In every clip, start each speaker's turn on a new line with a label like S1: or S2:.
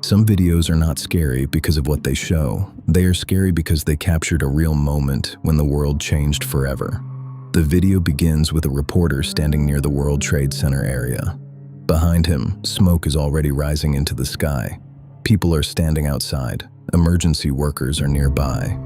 S1: Some videos are not scary because of what they show. They are scary because they captured a real moment when the world changed forever. The video begins with a reporter standing near the World Trade Center area. Behind him, smoke is already rising into the sky. People are standing outside. Emergency workers are nearby.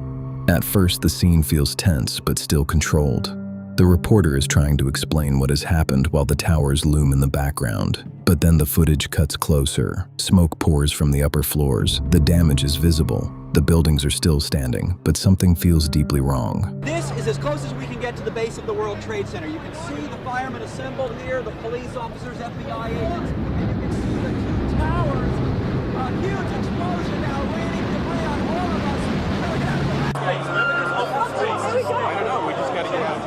S1: At first, the scene feels tense but still controlled. The reporter is trying to explain what has happened while the towers loom in the background. But then the footage cuts closer. Smoke pours from the upper floors. The damage is visible. The buildings are still standing, but something feels deeply wrong.
S2: This is as close as we can get to the base of the World Trade Center. You can see the firemen assembled here, the police officers, FBI agents, and you can see the two towers. A huge explosion now, raining debris on all of us.
S3: I don't know, we just gotta get out.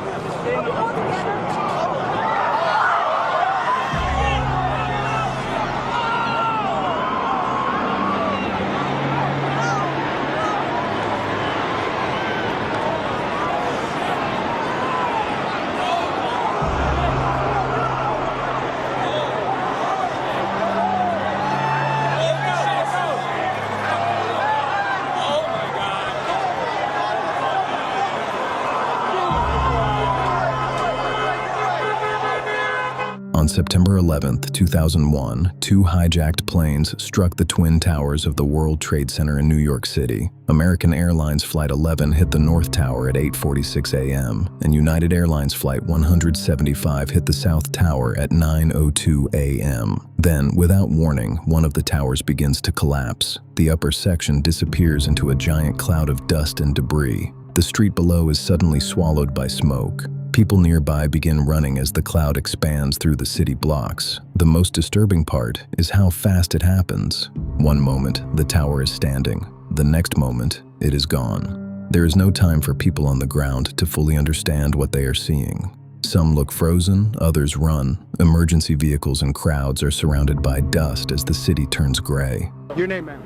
S1: On September 11, 2001, two hijacked planes struck the Twin Towers of the World Trade Center in New York City. American Airlines Flight 11 hit the North Tower at 8:46 a.m., and United Airlines Flight 175 hit the South Tower at 9:02 a.m. Then, without warning, one of the towers begins to collapse. The upper section disappears into a giant cloud of dust and debris. The street below is suddenly swallowed by smoke. People nearby begin running as the cloud expands through the city blocks. The most disturbing part is how fast it happens. One moment, the tower is standing. The next moment, it is gone. There is no time for people on the ground to fully understand what they are seeing. Some look frozen, others run. Emergency vehicles and crowds are surrounded by dust as the city turns gray.
S3: Your name, ma'am?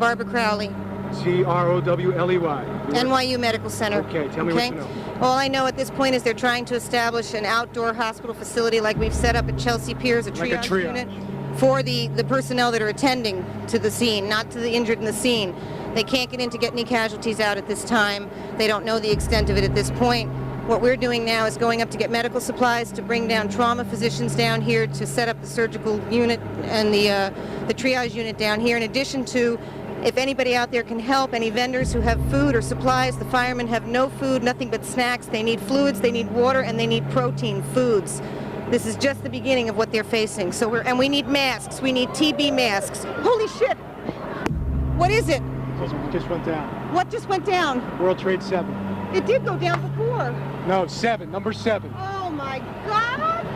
S4: Barbara Crowley.
S3: C-R-O-W-L-E-Y.
S4: NYU Medical Center.
S3: Okay, tell me what you know.
S4: All I know at this point is they're trying to establish an outdoor hospital facility like we've set up at Chelsea Piers, a triage unit, for the personnel that are attending to the scene, not to the injured in the scene. They can't get in to get any casualties out at this time. They don't know the extent of it at this point. What we're doing now is going up to get medical supplies, to bring down trauma physicians down here, to set up the surgical unit and the triage unit down here, in addition to, if anybody out there can help, any vendors who have food or supplies. The firemen have no food, nothing but snacks. They need fluids, they need water, and they need protein foods. This is just the beginning of what they're facing. And we need masks. We need TB masks. Holy shit! What is it?
S3: It just went down.
S4: What just went down?
S3: World Trade 7.
S4: It did go down before.
S3: No, 7, number 7.
S4: Oh my God!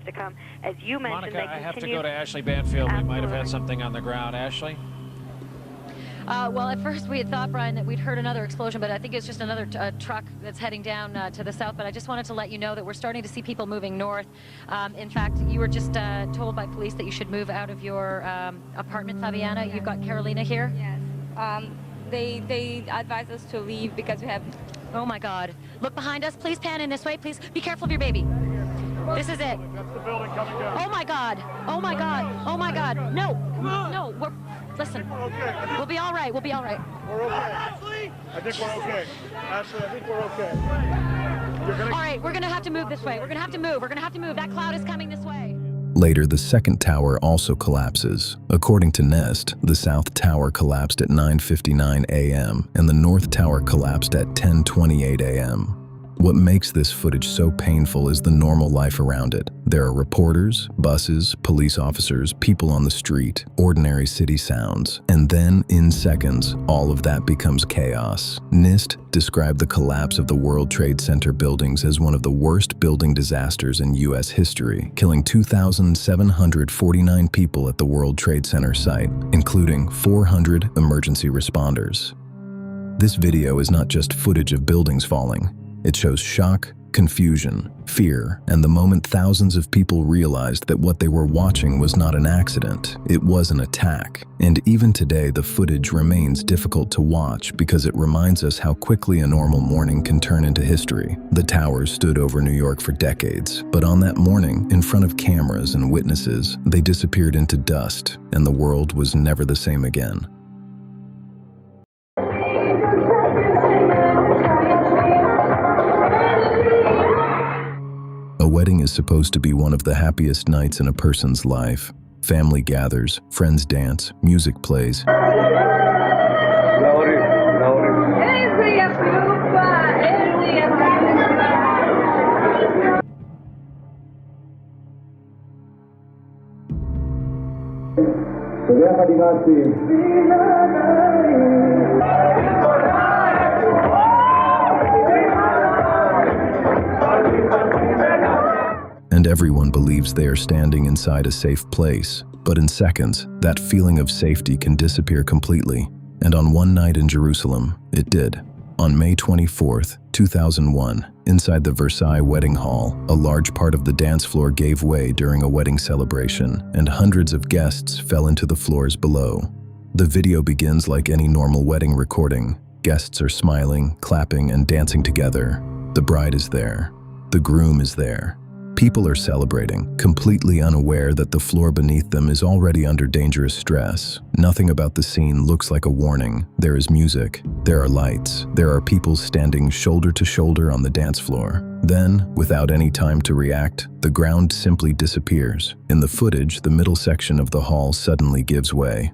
S5: To come, as you mentioned,
S6: Monica, I have to go to Ashley Banfield. We might have had something on the ground. Ashley?
S7: Well, at first we had thought, Brian, that we'd heard another explosion, but I think it's just another truck that's heading down to the south. But I just wanted to let you know that we're starting to see people moving north. In fact, you were just told by police that you should move out of your apartment, Fabiana. You've got Carolina here?
S8: Yes. They advise us to leave because we have...
S7: Oh, my God. Look behind us. Please pan in this way. Please be careful of your baby. This is it.
S3: That's the building coming down.
S7: Oh, my God. Oh, my God. Oh, my God. No. No. Listen. We'll be all right. We'll be all right.
S3: We're okay. Ashley? I think we're okay. Ashley, I think we're okay.
S7: All right, we're going to have to move this way. We're going to have to move. We're going to have to move. That cloud is coming this way.
S1: Later, the second tower also collapses. According to Nest, the South Tower collapsed at 9:59 a.m. and the North Tower collapsed at 10:28 a.m. What makes this footage so painful is the normal life around it. There are reporters, buses, police officers, people on the street, ordinary city sounds. And then, in seconds, all of that becomes chaos. NIST described the collapse of the World Trade Center buildings as one of the worst building disasters in U.S. history, killing 2,749 people at the World Trade Center site, including 400 emergency responders. This video is not just footage of buildings falling. It shows shock, confusion, fear, and the moment thousands of people realized that what they were watching was not an accident, it was an attack. And even today, the footage remains difficult to watch because it reminds us how quickly a normal morning can turn into history. The towers stood over New York for decades, but on that morning, in front of cameras and witnesses, they disappeared into dust, and the world was never the same again. A wedding is supposed to be one of the happiest nights in a person's life. Family gathers, friends dance, music plays. And everyone believes they are standing inside a safe place. But in seconds, that feeling of safety can disappear completely. And on one night in Jerusalem, it did. On May 24th, 2001, inside the Versailles wedding hall, a large part of the dance floor gave way during a wedding celebration, and hundreds of guests fell into the floors below. The video begins like any normal wedding recording. Guests are smiling, clapping, and dancing together. The bride is there. The groom is there. People are celebrating, completely unaware that the floor beneath them is already under dangerous stress. Nothing about the scene looks like a warning. There is music. There are lights. There are people standing shoulder to shoulder on the dance floor. Then, without any time to react, the ground simply disappears. In the footage, the middle section of the hall suddenly gives way.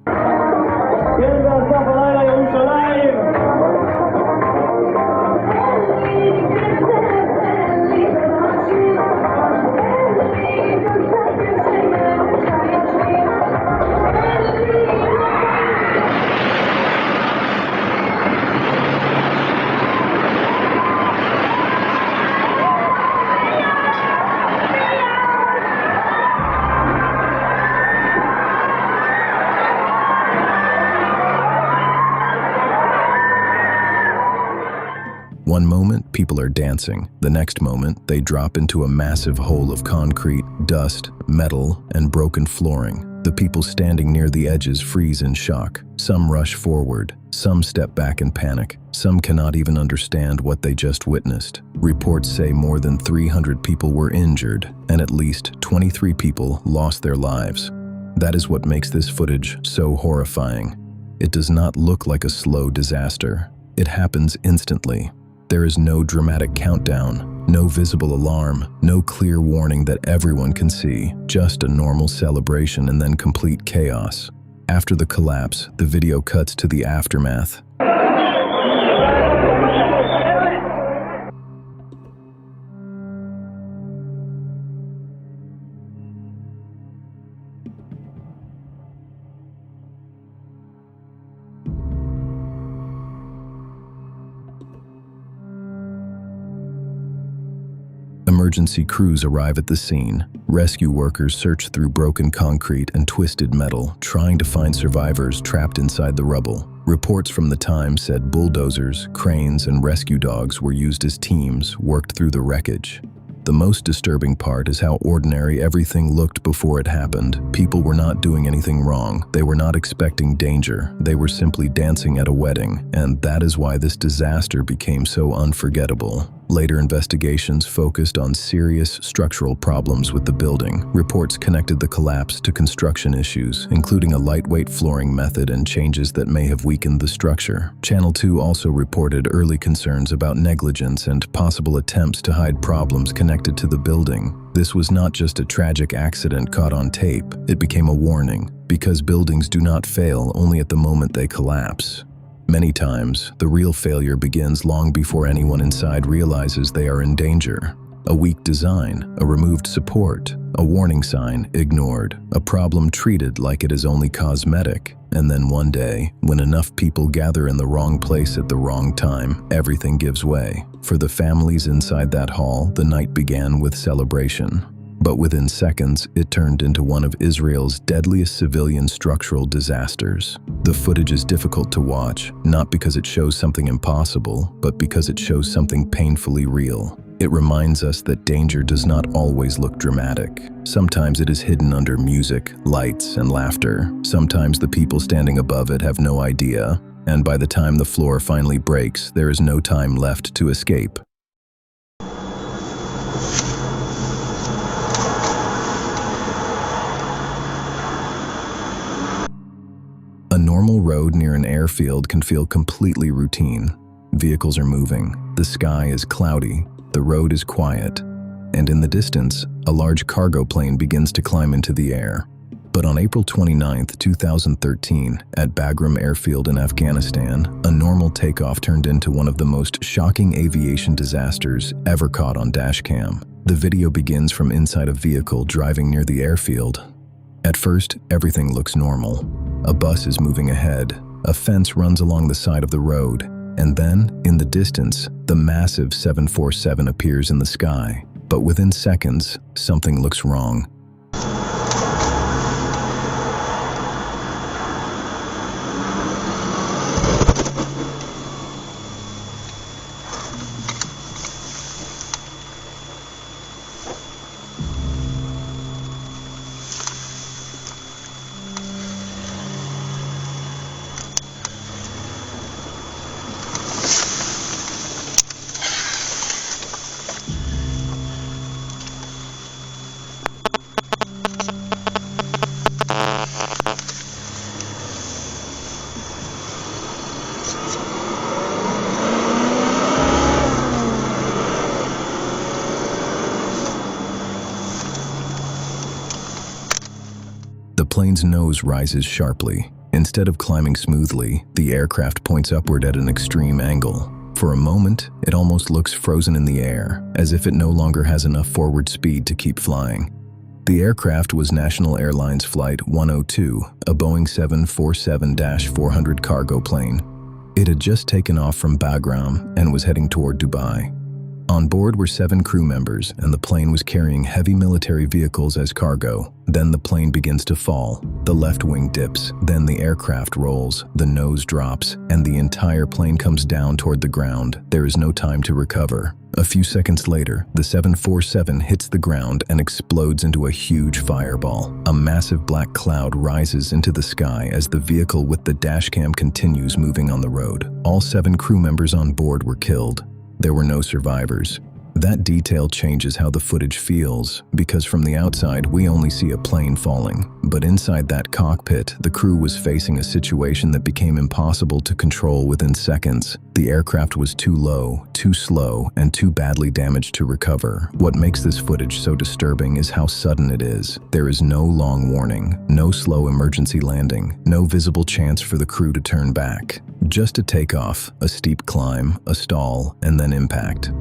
S1: One moment, people are dancing. The next moment, they drop into a massive hole of concrete, dust, metal, and broken flooring. The people standing near the edges freeze in shock. Some rush forward. Some step back in panic. Some cannot even understand what they just witnessed. Reports say more than 300 people were injured, and at least 23 people lost their lives. That is what makes this footage so horrifying. It does not look like a slow disaster. It happens instantly. There is no dramatic countdown, no visible alarm, no clear warning that everyone can see, just a normal celebration and then complete chaos. After the collapse, the video cuts to the aftermath. Emergency crews arrive at the scene. Rescue workers search through broken concrete and twisted metal, trying to find survivors trapped inside the rubble. Reports from the time said bulldozers, cranes, and rescue dogs were used as teams, worked through the wreckage. The most disturbing part is how ordinary everything looked before it happened. People were not doing anything wrong. They were not expecting danger. They were simply dancing at a wedding, and that is why this disaster became so unforgettable. Later investigations focused on serious structural problems with the building. Reports connected the collapse to construction issues, including a lightweight flooring method and changes that may have weakened the structure. Channel 2 also reported early concerns about negligence and possible attempts to hide problems connected to the building. This was not just a tragic accident caught on tape. It became a warning, because buildings do not fail only at the moment they collapse. Many times, the real failure begins long before anyone inside realizes they are in danger. A weak design, a removed support, a warning sign ignored, a problem treated like it is only cosmetic. And then one day, when enough people gather in the wrong place at the wrong time, everything gives way. For the families inside that hall, the night began with celebration. But within seconds, it turned into one of Israel's deadliest civilian structural disasters. The footage is difficult to watch, not because it shows something impossible, but because it shows something painfully real. It reminds us that danger does not always look dramatic. Sometimes it is hidden under music, lights, and laughter. Sometimes the people standing above it have no idea, and by the time the floor finally breaks, there is no time left to escape. A normal road near an airfield can feel completely routine. Vehicles are moving, the sky is cloudy, the road is quiet, and in the distance, a large cargo plane begins to climb into the air. But on April 29, 2013, at Bagram airfield in Afghanistan, a normal takeoff turned into one of the most shocking aviation disasters ever caught on dashcam. The video begins from inside a vehicle driving near the airfield. At first, everything looks normal. A bus is moving ahead, a fence runs along the side of the road, and then, in the distance, the massive 747 appears in the sky. But within seconds, something looks wrong. The plane's nose rises sharply. Instead of climbing smoothly, the aircraft points upward at an extreme angle. For a moment, it almost looks frozen in the air, as if it no longer has enough forward speed to keep flying. The aircraft was National Airlines Flight 102, a Boeing 747-400 cargo plane. It had just taken off from Bagram and was heading toward Dubai. On board were 7 crew members, and the plane was carrying heavy military vehicles as cargo. Then the plane begins to fall. The left wing dips, then the aircraft rolls, the nose drops, and the entire plane comes down toward the ground. There is no time to recover. A few seconds later, the 747 hits the ground and explodes into a huge fireball. A massive black cloud rises into the sky as the vehicle with the dashcam continues moving on the road. All 7 crew members on board were killed. There were no survivors. That detail changes how the footage feels, because from the outside we only see a plane falling. But inside that cockpit, the crew was facing a situation that became impossible to control within seconds. The aircraft was too low, too slow, and too badly damaged to recover. What makes this footage so disturbing is how sudden it is. There is no long warning, no slow emergency landing, no visible chance for the crew to turn back. Just a takeoff, a steep climb, a stall, and then impact.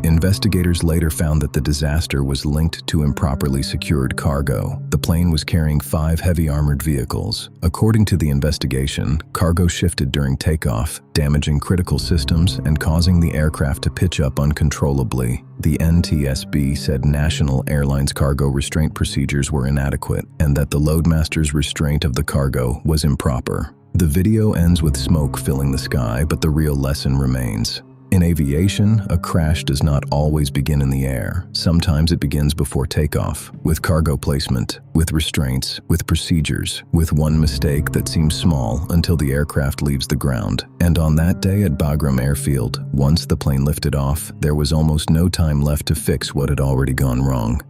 S1: Investigators later found that the disaster was linked to improperly secured cargo. The plane was carrying 5 heavy armored vehicles. According to the investigation, cargo shifted during takeoff, damaging critical systems and causing the aircraft to pitch up uncontrollably. The NTSB said National Airlines cargo restraint procedures were inadequate and that the loadmaster's restraint of the cargo was improper. The video ends with smoke filling the sky, but the real lesson remains. In aviation, a crash does not always begin in the air. Sometimes it begins before takeoff, with cargo placement, with restraints, with procedures, with one mistake that seems small until the aircraft leaves the ground. And on that day at Bagram airfield, once the plane lifted off, there was almost no time left to fix what had already gone wrong.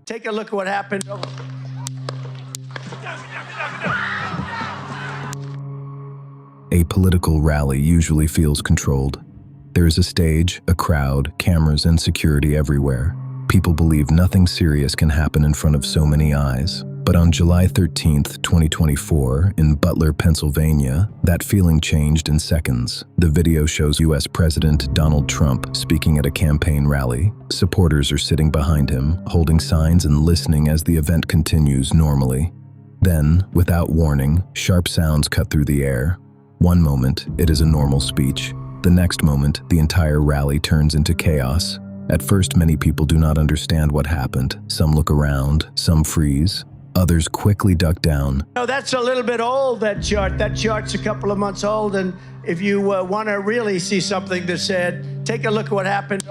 S9: Take a look at what happened.
S1: A political rally usually feels controlled. There is a stage, a crowd, cameras, and security everywhere. People believe nothing serious can happen in front of so many eyes. But on July 13, 2024, in Butler, Pennsylvania, that feeling changed in seconds. The video shows U.S. President Donald Trump speaking at a campaign rally. Supporters are sitting behind him, holding signs and listening as the event continues normally. Then, without warning, sharp sounds cut through the air. One moment, it is a normal speech. The next moment, the entire rally turns into chaos. At first, many people do not understand what happened. Some look around, some freeze. Others quickly duck down.
S9: No, that's a little bit old, that chart. That chart's a couple of months old, and if you want to really see something that's said, take a look at what happened.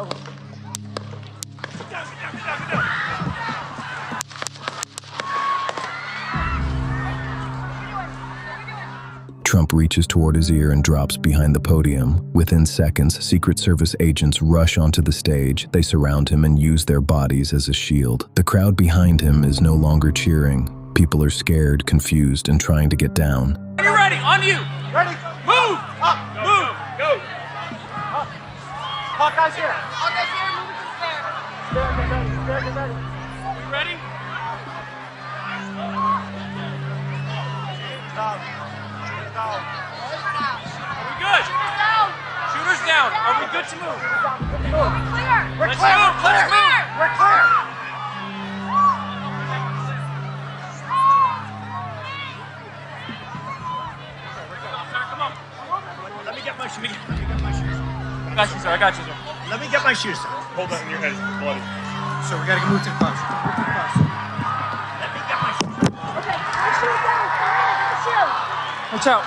S1: Trump reaches toward his ear and drops behind the podium. Within seconds, Secret Service agents rush onto the stage. They surround him and use their bodies as a shield. The crowd behind him is no longer cheering. People are scared, confused, and trying to get down.
S2: Are you ready? On you! Ready? Move! Up! Move! Go! Up! Hawkeye's here! Hawkeye's here! Move it to the stair! Get ready! You ready? Are we good? Shooters down! Are we good to move? We're clear! Let's move! We're clear! Come on. Let me get my shoes. I got you, sir. I got you, sir.
S9: Let me get my shoes.
S3: Hold that in your head. It's bloody.
S9: So we got to move to the bus. Let me get my shoes.
S8: Okay, my shoes down. My shoes.
S2: Watch out.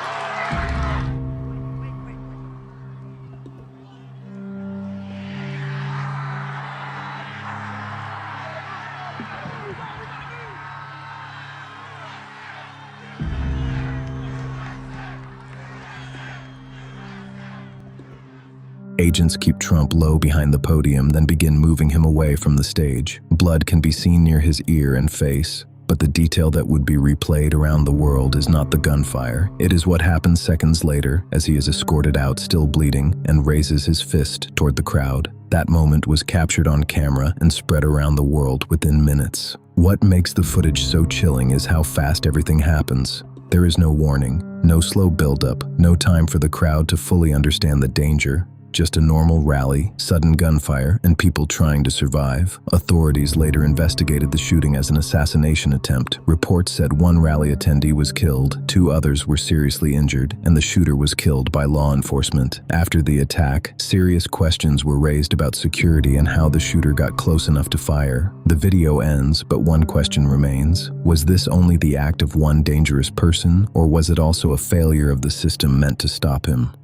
S1: Agents keep Trump low behind the podium, then begin moving him away from the stage. Blood can be seen near his ear and face, but the detail that would be replayed around the world is not the gunfire. It is what happens seconds later as he is escorted out, still bleeding, and raises his fist toward the crowd. That moment was captured on camera and spread around the world within minutes. What makes the footage so chilling is how fast everything happens. There is no warning, no slow buildup, no time for the crowd to fully understand the danger. Just a normal rally, sudden gunfire, and people trying to survive. Authorities later investigated the shooting as an assassination attempt. Reports said one rally attendee was killed, 2 others were seriously injured, and the shooter was killed by law enforcement. After the attack, serious questions were raised about security and how the shooter got close enough to fire. The video ends, but one question remains. Was this only the act of one dangerous person, or was it also a failure of the system meant to stop him?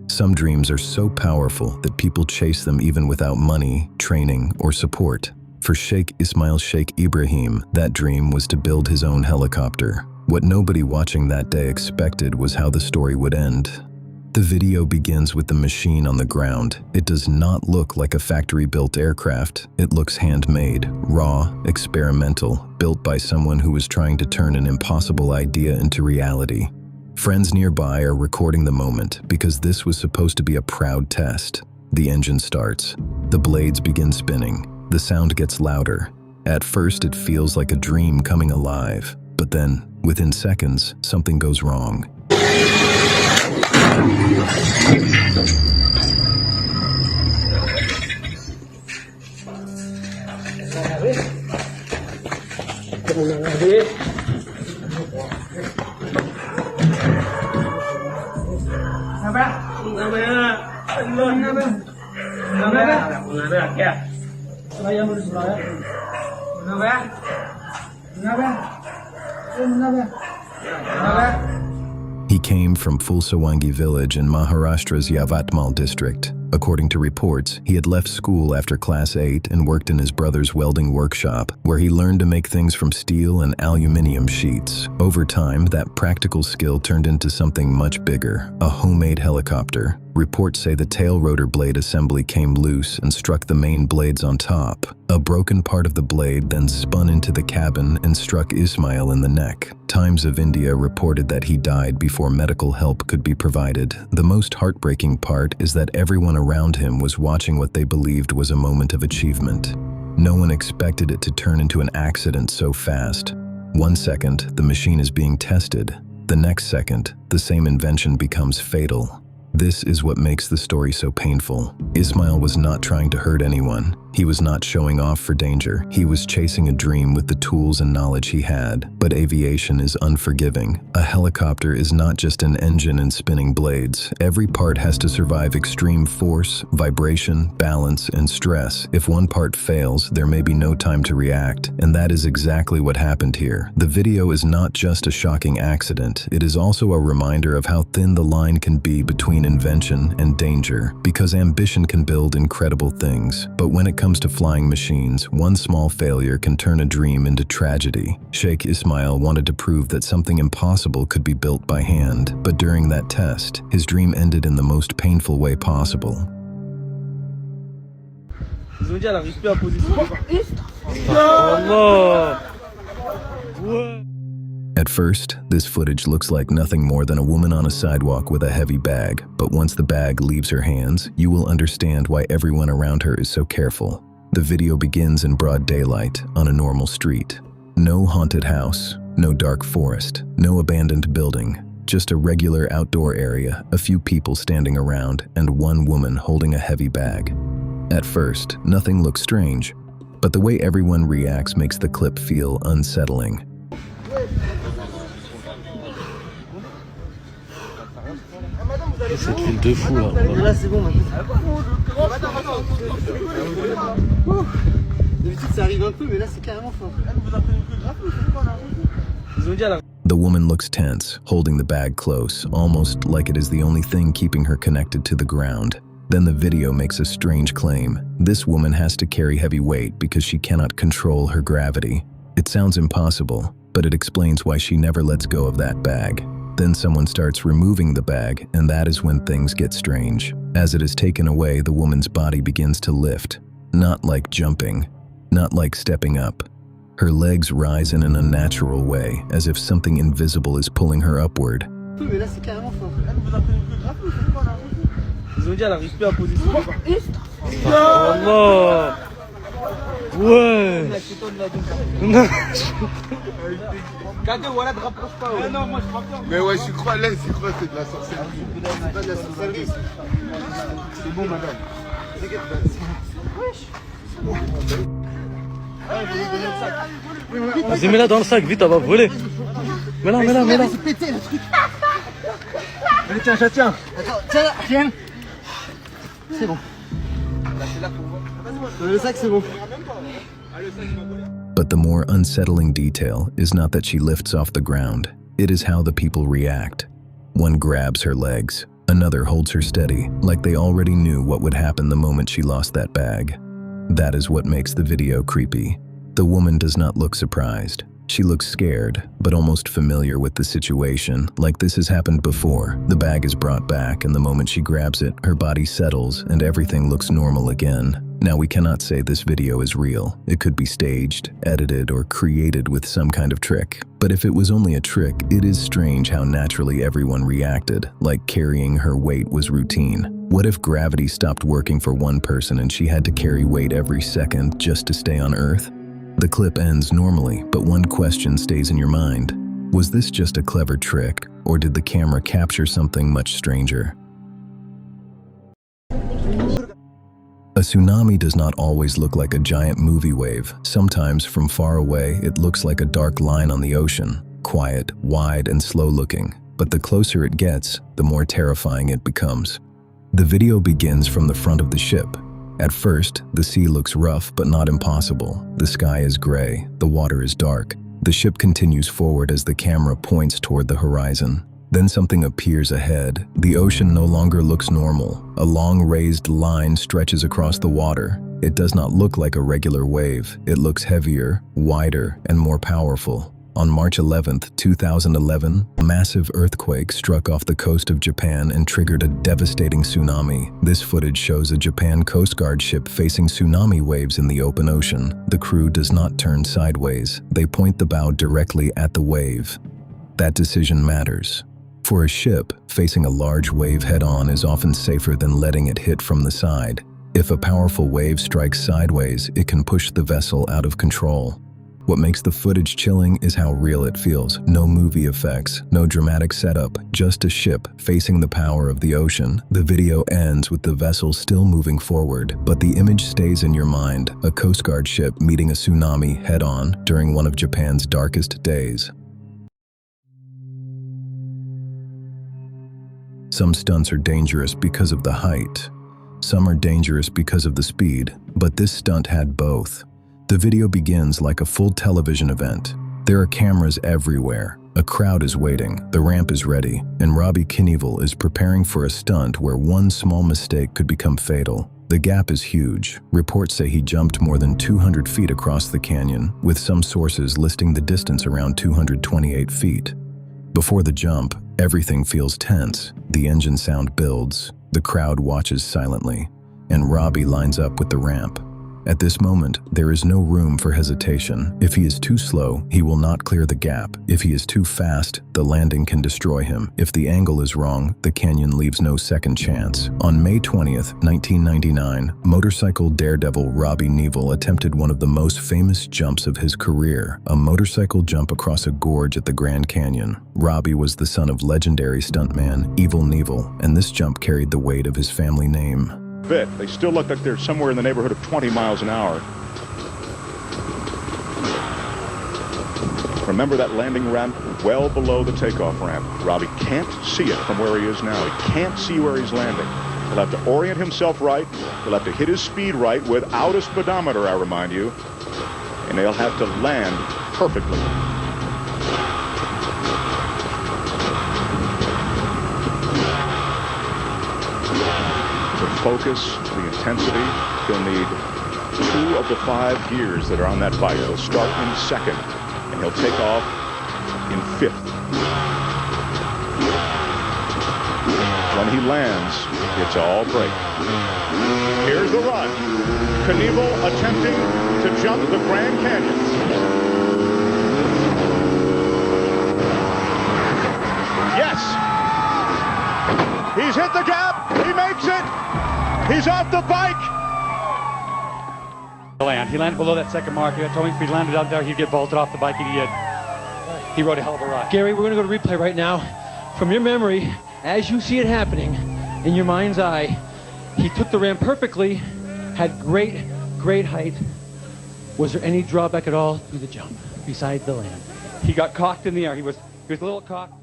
S1: Some dreams are so powerful that people chase them even without money, training, or support. For Sheikh Ismail Sheikh Ibrahim, that dream was to build his own helicopter. What nobody watching that day expected was how the story would end. The video begins with the machine on the ground. It does not look like a factory-built aircraft. It looks handmade, raw, experimental, built by someone who was trying to turn an impossible idea into reality. Friends nearby are recording the moment because this was supposed to be a proud test. The engine starts. The blades begin spinning. The sound gets louder. At first, it feels like a dream coming alive. But then, within seconds, something goes wrong. He came from Fulsawangi village in Maharashtra's Yavatmal district. According to reports, he had left school after class 8 and worked in his brother's welding workshop, where he learned to make things from steel and aluminium sheets. Over time, that practical skill turned into something much bigger, a homemade helicopter. Reports say the tail rotor blade assembly came loose and struck the main blades on top. A broken part of the blade then spun into the cabin and struck Ismail in the neck. Times of India reported that he died before medical help could be provided. The most heartbreaking part is that everyone around him was watching what they believed was a moment of achievement. No one expected it to turn into an accident so fast. 1 second, the machine is being tested. The next second, the same invention becomes fatal. This is what makes the story so painful. Ismail was not trying to hurt anyone. He was not showing off for danger. He was chasing a dream with the tools and knowledge he had. But aviation is unforgiving. A helicopter is not just an engine and spinning blades. Every part has to survive extreme force, vibration, balance, and stress. If one part fails, there may be no time to react. And that is exactly what happened here. The video is not just a shocking accident. It is also a reminder of how thin the line can be between invention and danger. Because ambition can build incredible things. But when it comes to flying machines, one small failure can turn a dream into tragedy. Sheikh Ismail wanted to prove that something impossible could be built by hand, but during that test, his dream ended in the most painful way possible. At first, this footage looks like nothing more than a woman on a sidewalk with a heavy bag, but once the bag leaves her hands, you will understand why everyone around her is so careful. The video begins in broad daylight, on a normal street. No haunted house, no dark forest, no abandoned building, just a regular outdoor area, a few people standing around, and one woman holding a heavy bag. At first, nothing looks strange, but the way everyone reacts makes the clip feel unsettling.
S10: Cette ville de fou là.
S11: Là c'est bon d'habitude ça arrive un peu mais là c'est carrément fort.
S1: The woman looks tense, holding the bag close, almost like it is the only thing keeping her connected to the ground. Then the video makes a strange claim. This woman has to carry heavy weight because she cannot control her gravity. It sounds impossible, but it explains why she never lets go of that bag. Then someone starts removing the bag, and that is when things get strange. As it is taken away, the woman's body begins to lift. Not like jumping, not like stepping up. Her legs rise in an unnatural way, as if something invisible is pulling her upward.
S11: Mais là c'est carrément fort.
S3: Ils ont dit elle arrive plus à position.
S10: Allah. Ouais.
S3: Voilà, te rapproche pas. Non, moi je crois pas.
S12: Mais ouais, je crois là, c'est quoi? C'est de la sorcellerie.
S11: C'est pas de la sorcellerie.
S12: C'est bon, madame.
S11: T'inquiète pas.
S10: Vas-y, mets-la dans le sac, vite, elle va brûler. Mets-la.
S11: C'est pété le truc.
S3: Allez, tiens, je tiens.
S11: Attends, tiens. C'est bon. Le sac c'est bon.
S1: But the more unsettling detail is not that she lifts off the ground. It is how the people react. One grabs her legs. Another holds her steady, like they already knew what would happen the moment she lost that bag. That is what makes the video creepy. The woman does not look surprised. She looks scared, but almost familiar with the situation, like this has happened before. The bag is brought back, and the moment she grabs it, her body settles, and everything looks normal again. Now, we cannot say this video is real. It could be staged, edited, or created with some kind of trick. But if it was only a trick, it is strange how naturally everyone reacted, like carrying her weight was routine. What if gravity stopped working for one person and she had to carry weight every second just to stay on Earth? The clip ends normally, but one question stays in your mind. Was this just a clever trick, or did the camera capture something much stranger? A tsunami does not always look like a giant movie wave. Sometimes, from far away, it looks like a dark line on the ocean, quiet, wide, and slow-looking. But the closer it gets, the more terrifying it becomes. The video begins from the front of the ship. At first, the sea looks rough but not impossible. The sky is gray, the water is dark. The ship continues forward as the camera points toward the horizon. Then something appears ahead. The ocean no longer looks normal. A long raised line stretches across the water. It does not look like a regular wave. It looks heavier, wider, and more powerful. On March 11, 2011, a massive earthquake struck off the coast of Japan and triggered a devastating tsunami. This footage shows a Japan Coast Guard ship facing tsunami waves in the open ocean. The crew does not turn sideways. They point the bow directly at the wave. That decision matters. For a ship, facing a large wave head-on is often safer than letting it hit from the side. If a powerful wave strikes sideways, it can push the vessel out of control. What makes the footage chilling is how real it feels. No movie effects, no dramatic setup, just a ship facing the power of the ocean. The video ends with the vessel still moving forward, but the image stays in your mind. A Coast Guard ship meeting a tsunami head-on during one of Japan's darkest days. Some stunts are dangerous because of the height. Some are dangerous because of the speed, but this stunt had both. The video begins like a full television event. There are cameras everywhere. A crowd is waiting, the ramp is ready, and Robbie Knievel is preparing for a stunt where one small mistake could become fatal. The gap is huge. Reports say he jumped more than 200 feet across the canyon, with some sources listing the distance around 228 feet. Before the jump, everything feels tense. The engine sound builds, the crowd watches silently, and Robbie lines up with the ramp. At this moment, there is no room for hesitation. If he is too slow, he will not clear the gap. If he is too fast, the landing can destroy him. If the angle is wrong, the canyon leaves no second chance. On May 20th, 1999, motorcycle daredevil Robbie Knievel attempted one of the most famous jumps of his career, a motorcycle jump across a gorge at the Grand Canyon. Robbie was the son of legendary stuntman Evil Knievel, and this jump carried the weight of his family name.
S3: They still look like they're somewhere in the neighborhood of 20 miles an hour. Remember that landing ramp well below the takeoff ramp. Robbie can't see it from where he is now. He can't see where he's landing. He'll have to orient himself right. He'll have to hit his speed right without a speedometer, I remind you. And he'll have to land perfectly. Focus, the intensity. He'll need 2 of the 5 gears that are on that bike. He'll start in 2nd, and he'll take off in 5th. When he lands, it's all break. Here's the run. Knievel attempting to jump the Grand Canyon. Yes! He's hit the gap. He makes it. He's off the bike.
S10: He landed below that 2nd mark. He had towing speed. Landed out there. He'd get bolted off the bike, and he did. He rode a hell of a ride.
S11: Gary, we're going to go to replay right now. From your memory, as you see it happening, in your mind's eye, he took the ramp perfectly, had great height. Was there any drawback at all to the jump besides the land?
S10: He got cocked in the air. He was a little cocked.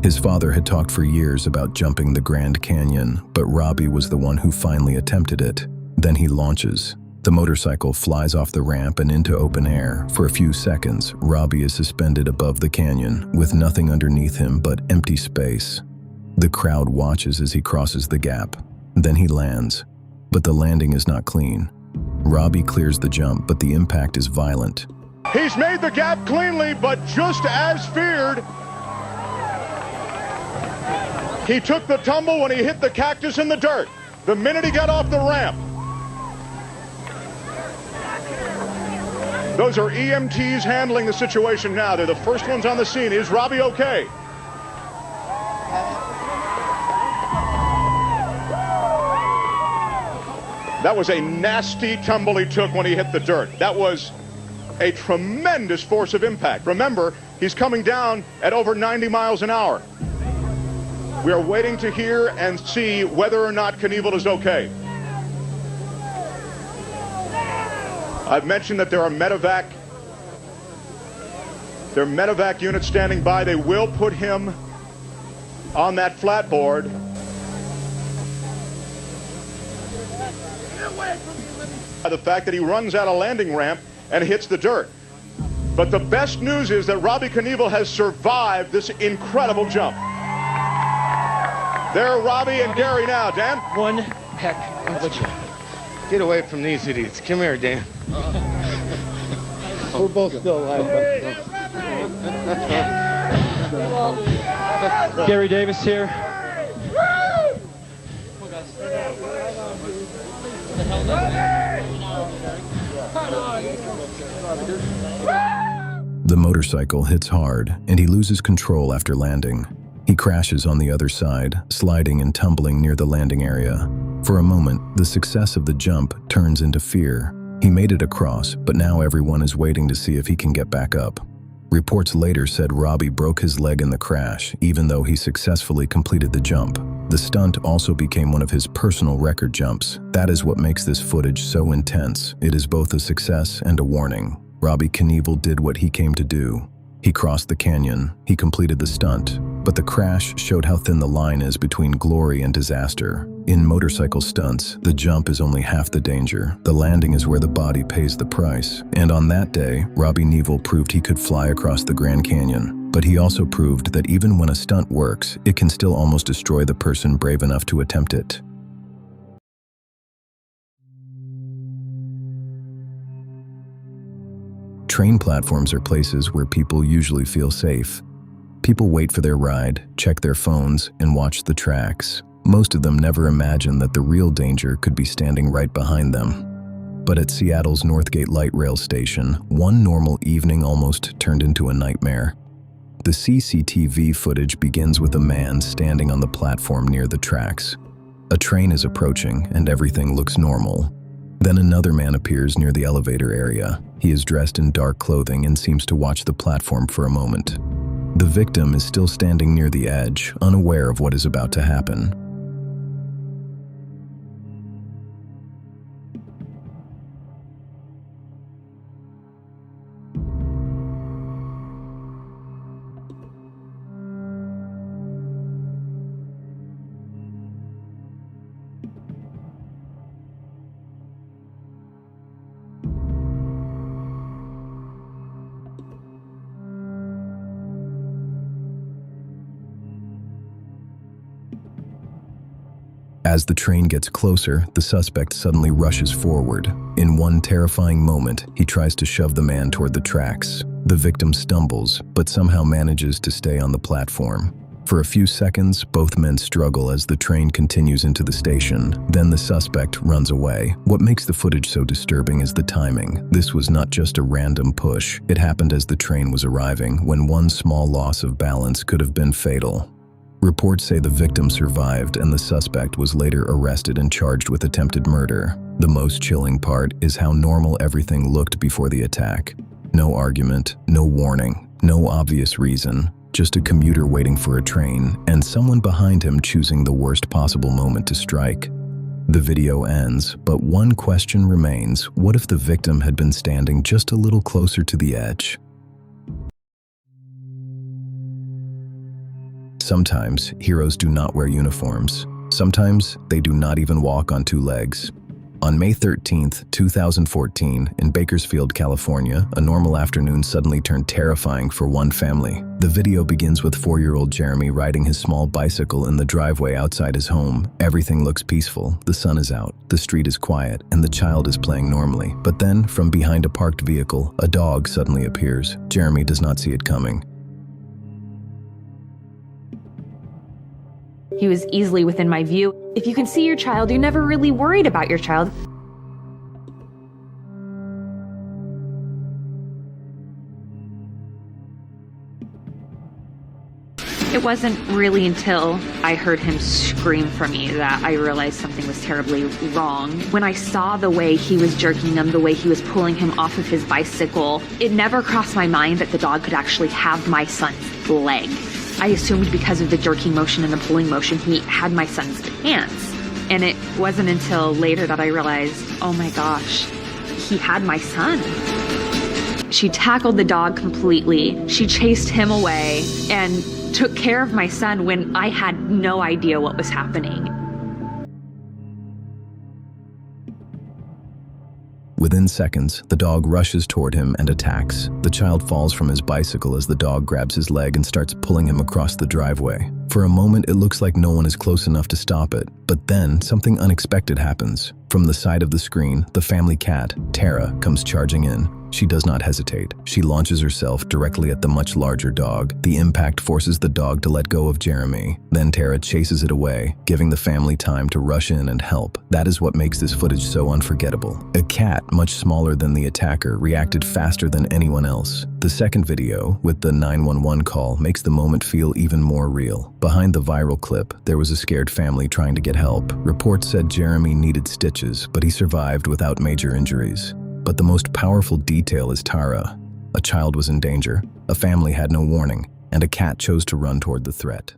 S1: His father had talked for years about jumping the Grand Canyon, but Robbie was the one who finally attempted it. Then he launches. The motorcycle flies off the ramp and into open air. For a few seconds, Robbie is suspended above the canyon, with nothing underneath him but empty space. The crowd watches as he crosses the gap. Then he lands, but the landing is not clean. Robbie clears the jump, but the impact is violent.
S3: He's made the gap cleanly, but just as feared. He took the tumble when he hit the cactus in the dirt, the minute he got off the ramp. Those are EMTs handling the situation now. They're the first ones on the scene. Is Robbie okay? That was a nasty tumble he took when he hit the dirt. That was a tremendous force of impact. Remember, he's coming down at over 90 miles an hour. We are waiting to hear and see whether or not Knievel is okay. I've mentioned that there are medevac units standing by. They will put him on that flatboard. The fact that he runs out a landing ramp and hits the dirt. But the best news is that Robbie Knievel has survived this incredible jump. There are Robbie and Gary now. Dan?
S11: One heck of a jump.
S12: Get away from these idiots. Come here, Dan.
S11: We're both still alive. Gary Davis here.
S1: The motorcycle hits hard, and he loses control after landing. He crashes on the other side, sliding and tumbling near the landing area. For a moment, the success of the jump turns into fear. He made it across, but now everyone is waiting to see if he can get back up. Reports later said Robbie broke his leg in the crash, even though he successfully completed the jump. The stunt also became one of his personal record jumps. That is what makes this footage so intense. It is both a success and a warning. Robbie Knievel did what he came to do. He crossed the canyon, he completed the stunt, but the crash showed how thin the line is between glory and disaster. In motorcycle stunts, the jump is only half the danger. The landing is where the body pays the price. And on that day, Robbie Knievel proved he could fly across the Grand Canyon. But he also proved that even when a stunt works, it can still almost destroy the person brave enough to attempt it. Train platforms are places where people usually feel safe. People wait for their ride, check their phones, and watch the tracks. Most of them never imagine that the real danger could be standing right behind them. But at Seattle's Northgate Light Rail Station, one normal evening almost turned into a nightmare. The CCTV footage begins with a man standing on the platform near the tracks. A train is approaching, and everything looks normal. Then another man appears near the elevator area. He is dressed in dark clothing and seems to watch the platform for a moment. The victim is still standing near the edge, unaware of what is about to happen. As the train gets closer, the suspect suddenly rushes forward. In one terrifying moment, he tries to shove the man toward the tracks. The victim stumbles, but somehow manages to stay on the platform. For a few seconds, both men struggle as the train continues into the station. Then the suspect runs away. What makes the footage so disturbing is the timing. This was not just a random push. It happened as the train was arriving, when one small loss of balance could have been fatal. Reports say the victim survived and the suspect was later arrested and charged with attempted murder. The most chilling part is how normal everything looked before the attack. No argument, no warning, no obvious reason, just a commuter waiting for a train and someone behind him choosing the worst possible moment to strike. The video ends, but one question remains: what if the victim had been standing just a little closer to the edge? Sometimes, heroes do not wear uniforms. Sometimes, they do not even walk on two legs. On May 13, 2014, in Bakersfield, California, a normal afternoon suddenly turned terrifying for one family. The video begins with 4-year-old Jeremy riding his small bicycle in the driveway outside his home. Everything looks peaceful. The sun is out, the street is quiet, and the child is playing normally. But then, from behind a parked vehicle, a dog suddenly appears. Jeremy does not see it coming.
S13: He was easily within my view. If you can see your child, you're never really worried about your child. It wasn't really until I heard him scream for me that I realized something was terribly wrong. When I saw the way he was jerking him, the way he was pulling him off of his bicycle, it never crossed my mind that the dog could actually have my son's leg. I assumed because of the jerking motion and the pulling motion, he had my son's pants. And it wasn't until later that I realized, oh my gosh, he had my son. She tackled the dog completely. She chased him away and took care of my son when I had no idea what was happening.
S1: Within seconds, the dog rushes toward him and attacks. The child falls from his bicycle as the dog grabs his leg and starts pulling him across the driveway. For a moment, it looks like no one is close enough to stop it. But then, something unexpected happens. From the side of the screen, the family cat, Tara, comes charging in. She does not hesitate. She launches herself directly at the much larger dog. The impact forces the dog to let go of Jeremy. Then Tara chases it away, giving the family time to rush in and help. That is what makes this footage so unforgettable. A cat, much smaller than the attacker, reacted faster than anyone else. The second video, with the 911 call, makes the moment feel even more real. Behind the viral clip, there was a scared family trying to get help. Reports said Jeremy needed stitches, but he survived without major injuries. But the most powerful detail is Tara. A child was in danger, a family had no warning, and a cat chose to run toward the threat.